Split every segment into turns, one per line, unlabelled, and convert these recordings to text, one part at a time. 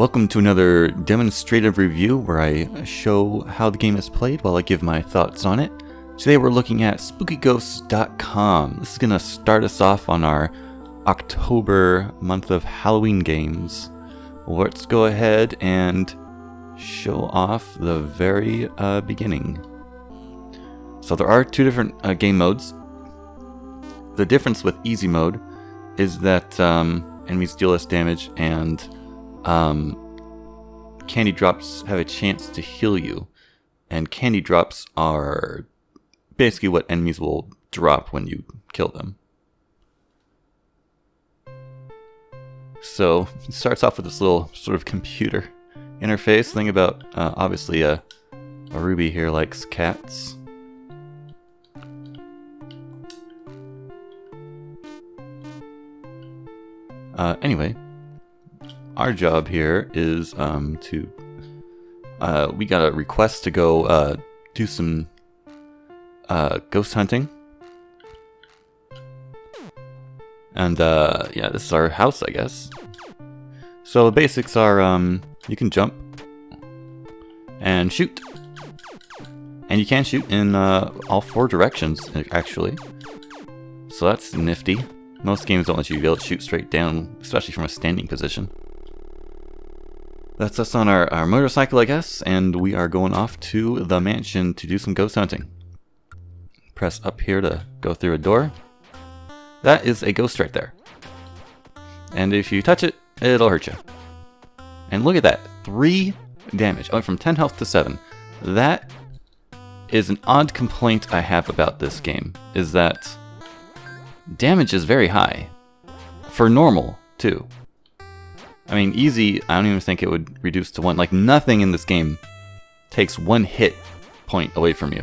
Welcome to another demonstrative review where I show how the game is played while I give my thoughts on it. Today we're looking at SpookyGhosts.com. This is going to start us off on our October month of Halloween games. Let's go ahead and show off the very beginning. So there are two different game modes. The difference with easy mode is that enemies deal less damage and candy drops have a chance to heal you, and candy drops are basically what enemies will drop when you kill them. So it starts off with this little sort of computer interface thing about obviously a Ruby here likes cats. Anyway, our job here is we got a request to go do some ghost hunting. And yeah, this is our house, I guess. So the basics are you can jump and shoot. And you can shoot in all four directions, actually. So that's nifty. Most games don't let you be able to shoot straight down, especially from a standing position. That's us on our motorcycle, I guess, and we are going off to the mansion to do some ghost hunting. Press up here to go through a door. That is a ghost right there. And if you touch it, it'll hurt you. And look at that, 3 damage. I went from 10 health to 7. That is an odd complaint I have about this game, is that damage is very high. For normal, too. I mean, easy, I don't even think it would reduce to 1. Like, nothing in this game takes 1 hit point away from you.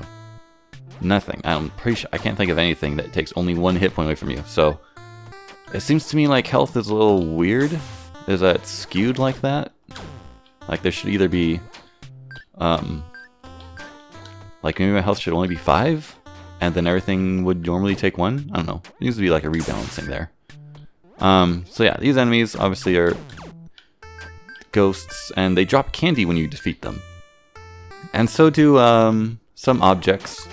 Nothing. I'm pretty sure, I can't think of anything that takes only 1 hit point away from you. So, it seems to me like health is a little weird. Is that skewed like that? Like, there should either be, like, maybe my health should only be 5? And then everything would normally take 1? I don't know. There needs to be like a rebalancing there. So yeah, these enemies obviously are ghosts, and they drop candy when you defeat them. And so do some objects,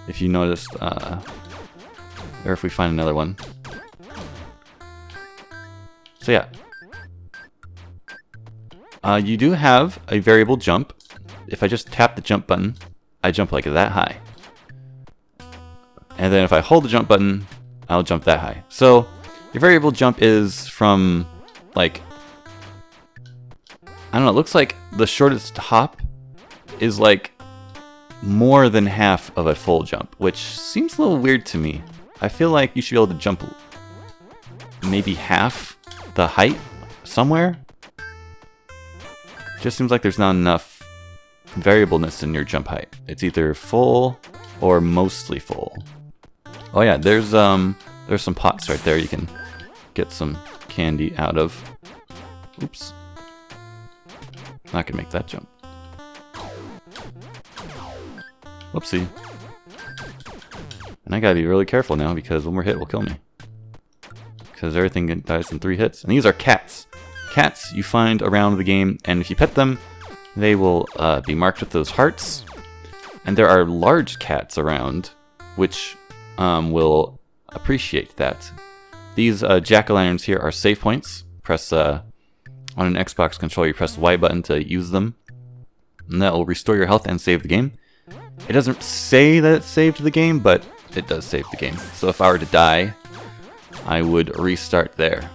if you noticed, or if we find another one. So yeah. You do have a variable jump. If I just tap the jump button, I jump like that high. And then if I hold the jump button, I'll jump that high. So your variable jump is from, like, I don't know, it looks like the shortest hop is like more than half of a full jump, which seems a little weird to me. I feel like you should be able to jump maybe half the height somewhere. Just seems like there's not enough variableness in your jump height. It's either full or mostly full. Oh yeah, there's some pots right there you can get some candy out of. Oops. I can make that jump. Whoopsie. And I gotta be really careful now because one more hit will kill me. Because everything dies in 3 hits. And these are cats. Cats you find around the game, and if you pet them, they will be marked with those hearts. And there are large cats around, which will appreciate that. These jack-o'-lanterns here are save points. Press on an Xbox controller, you press the Y button to use them, and that will restore your health and save the game. It doesn't say that it saved the game, but it does save the game. So if I were to die, I would restart there.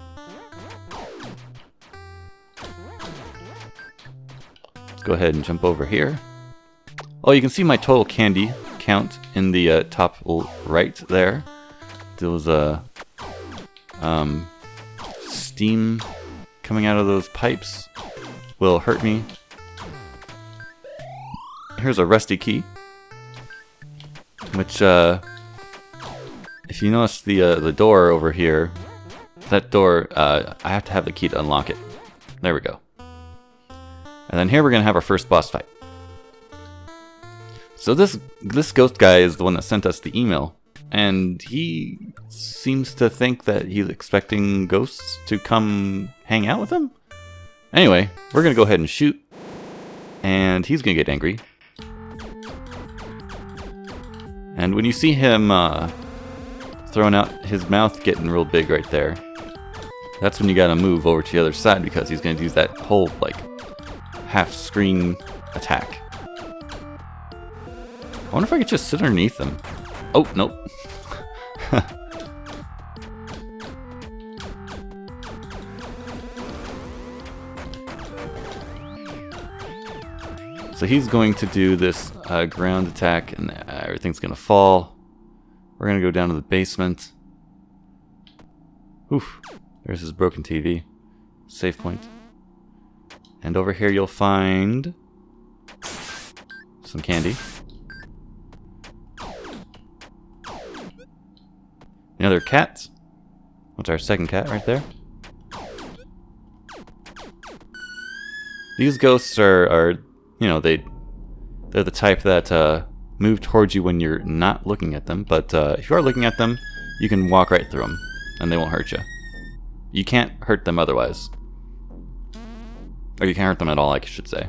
Let's go ahead and jump over here. Oh, you can see my total candy count in the top right there. There was a steam coming out of those pipes will hurt me. Here's a rusty key, which if you notice the door over here, that door I have to have the key to unlock it. There we go. And then here we're gonna have our first boss fight. So this ghost guy is the one that sent us the email, and he seems to think that he's expecting ghosts to come hang out with him. Anyway, we're gonna go ahead and shoot, and he's gonna get angry. And when you see him throwing out his mouth getting real big right there, that's when you gotta move over to the other side because he's gonna do that whole like half screen attack. I wonder if I could just sit underneath him. Oh, nope. So he's going to do this ground attack and everything's going to fall. We're going to go down to the basement. Oof. There's his broken TV. Save point. And over here you'll find some candy. Another cat. What's our second cat right there? These ghosts are you know, they're the type that move towards you when you're not looking at them. But if you are looking at them, you can walk right through them, and they won't hurt you. You can't hurt them otherwise. Or you can't hurt them at all, I should say.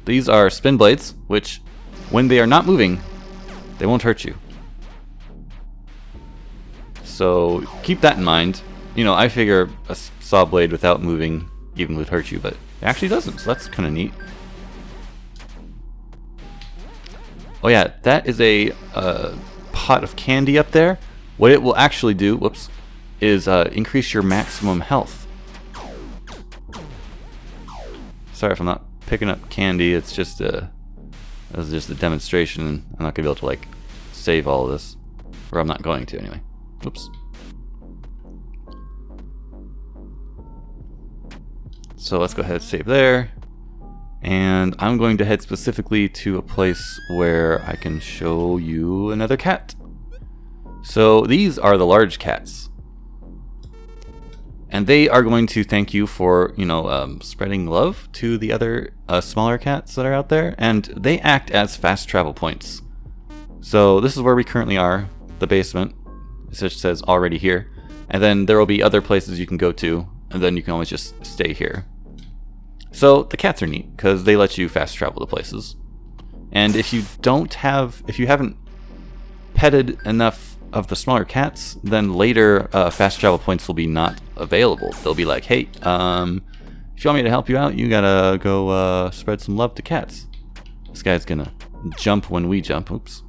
These are spin blades, which, when they are not moving, they won't hurt you. So keep that in mind. You know, I figure a saw blade without moving even would hurt you, but it actually doesn't, so that's kind of neat. Oh yeah, that is a pot of candy up there. What it will actually do, whoops, is increase your maximum health. Sorry if I'm not picking up candy. It's just this is just a demonstration. I'm not gonna be able to like save all of this, or I'm not going to anyway. Oops. So let's go ahead and save there. And I'm going to head specifically to a place where I can show you another cat. So these are the large cats. And they are going to thank you for, you know, spreading love to the other smaller cats that are out there. And they act as fast travel points. So this is where we currently are, the basement. It just says already here. And then there will be other places you can go to. And then you can always just stay here. So the cats are neat because they let you fast travel to places. And if you haven't petted enough of the smaller cats, then later fast travel points will be not available. They'll be like, hey, if you want me to help you out, you gotta go spread some love to cats. This guy's gonna jump when we jump. Oops.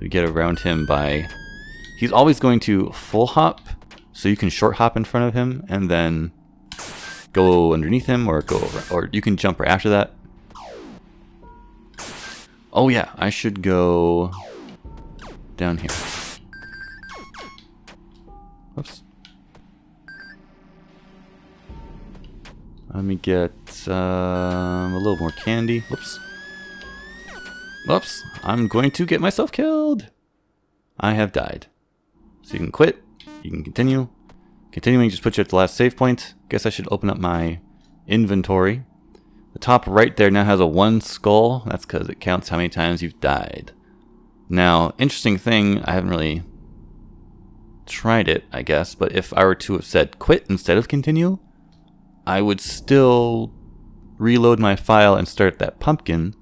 We get around him by... He's always going to full hop, so you can short hop in front of him and then go underneath him, or go over, or you can jump right after that. Oh yeah, I should go down here. Whoops. Let me get a little more candy. Whoops. Whoops. I'm going to get myself killed. I have died. So you can quit. You can continue. Continuing just puts you at the last save point. Guess I should open up my inventory. The top right there now has a 1 skull. That's because it counts how many times you've died. Now, interesting thing, I haven't really tried it, I guess, but if I were to have said quit instead of continue, I would still reload my file and start that pumpkin,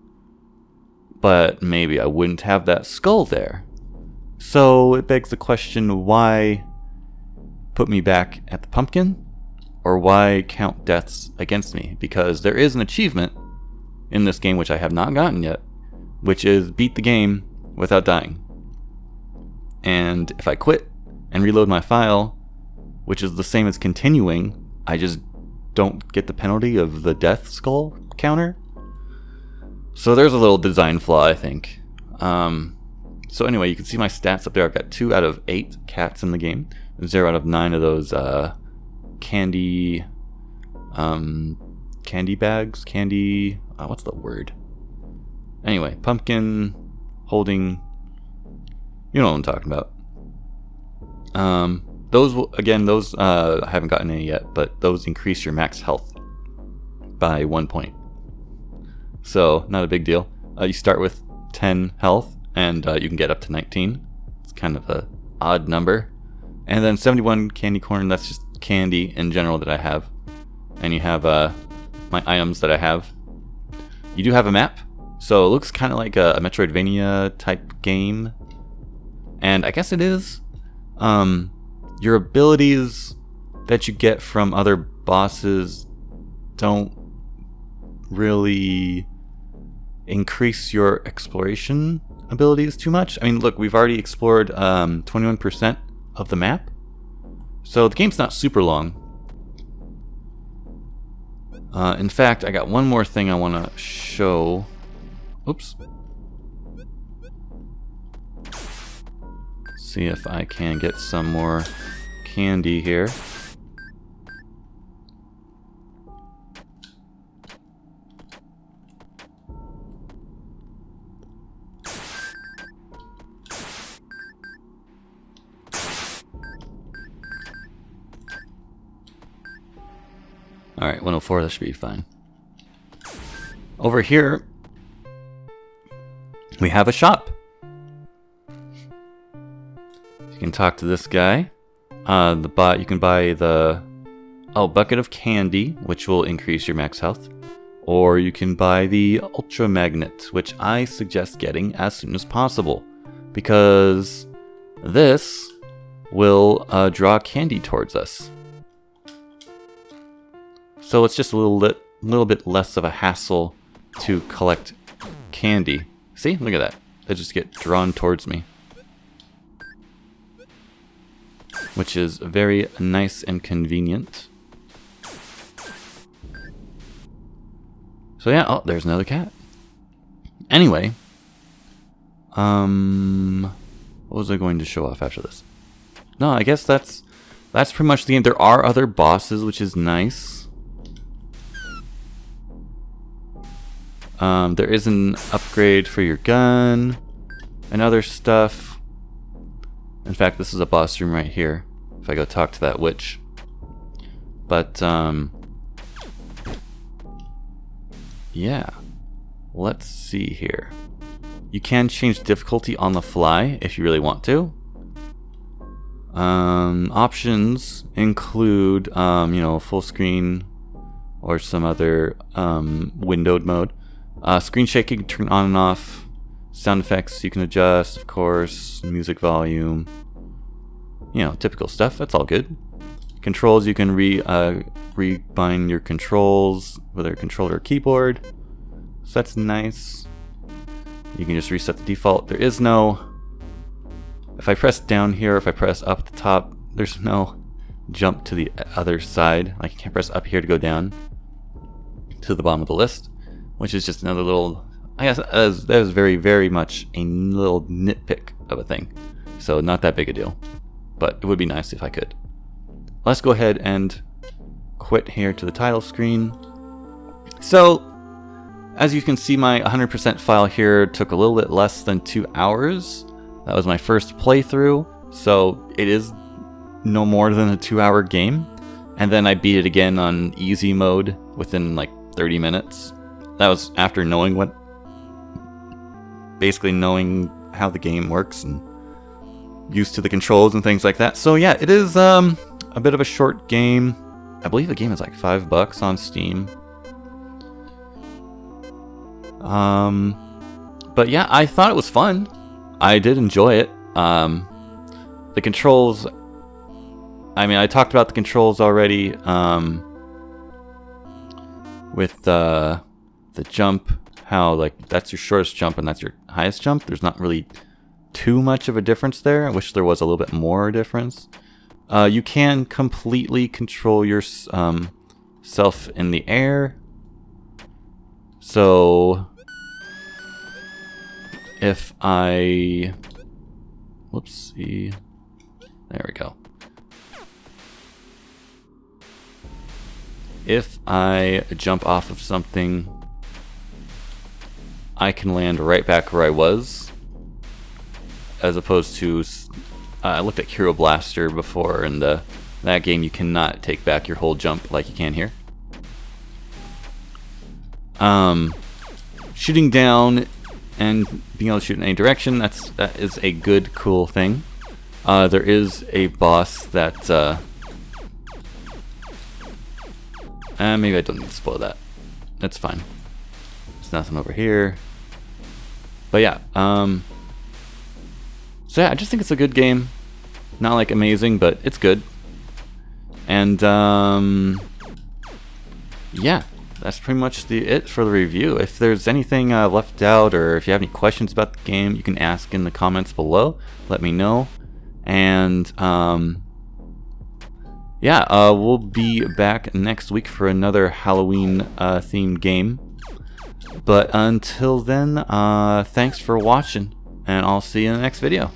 but maybe I wouldn't have that skull there. So it begs the question, why put me back at the pumpkin? Or why count deaths against me? Because there is an achievement in this game which I have not gotten yet, which is beat the game without dying. And if I quit and reload my file, which is the same as continuing, I just don't get the penalty of the death skull counter. So there's a little design flaw, I think. So anyway, you can see my stats up there. I've got 2 out of 8 cats in the game. 0 out of 9 of those candy bags. What's the word? Anyway, pumpkin holding. You know what I'm talking about. Those I haven't gotten any yet, but those increase your max health by 1 point. So not a big deal. You start with 10 health, and you can get up to 19. It's kind of a odd number. And then 71 candy corn. That's just candy in general that I have. And you have my items that I have. You do have a map, so it looks kind of like a Metroidvania type game, and I guess it is. Your abilities that you get from other bosses don't really increase your exploration abilities too much. I mean, look, we've already explored 21% of the map, so the game's not super long. In fact, I got one more thing I want to show. Oops. See if I can get some more candy here. Alright, 104, that should be fine. Over here, we have a shop. You can talk to this guy. You can buy the bucket of candy, which will increase your max health. Or you can buy the Ultra Magnet, which I suggest getting as soon as possible, because this will draw candy towards us. So it's just a little bit less of a hassle to collect candy. See? Look at that. They just get drawn towards me. Which is very nice and convenient. So yeah, oh, there's another cat. Anyway. What was I going to show off after this? No, I guess that's pretty much the game. There are other bosses, which is nice. There is an upgrade for your gun and other stuff. In fact, this is a boss room right here. If I go talk to that witch. But, yeah. Let's see here. You can change difficulty on the fly if you really want to. Options include, full screen or some other windowed mode. Screen shaking you can turn on and off. Sound effects you can adjust, of course. Music volume. Typical stuff. That's all good. Controls, you can rebind your controls with a controller or keyboard. So that's nice. You can just reset the default. There is no... If I press down here, if I press up at the top, there's no jump to the other side. Like, you can't press up here to go down to the bottom of the list. Which is just another little, I guess that is very, very much a little nitpick of a thing. So not that big a deal. But it would be nice if I could. Let's go ahead and quit here to the title screen. So, as you can see, my 100% file here took a little bit less than 2 hours. That was my first playthrough. So it is no more than a 2-hour game. And then I beat it again on easy mode within like 30 minutes. That was after basically knowing how the game works and used to the controls and things like that. So yeah, it is a bit of a short game. I believe the game is like $5 on Steam. But yeah, I thought it was fun. I did enjoy it. The controls, I mean, I talked about the controls already. With the jump, how like that's your shortest jump and that's your highest jump. There's not really too much of a difference there. I wish there was a little bit more difference. You can completely control your self in the air. So if I, whoopsie, there we go. If I jump off of something, I can land right back where I was, as opposed to, I looked at Hero Blaster before, and that game you cannot take back your whole jump like you can here. Shooting down and being able to shoot in any direction, that is a good, cool thing. There is a boss that, maybe I don't need to spoil that. That's fine. There's nothing over here. But yeah, so yeah, I just think it's a good game. Not like amazing, but it's good. And yeah, that's pretty much it for the review. If there's anything left out, or if you have any questions about the game, you can ask in the comments below. Let me know. And yeah, we'll be back next week for another Halloween themed game. But until then, thanks for watching, and I'll see you in the next video.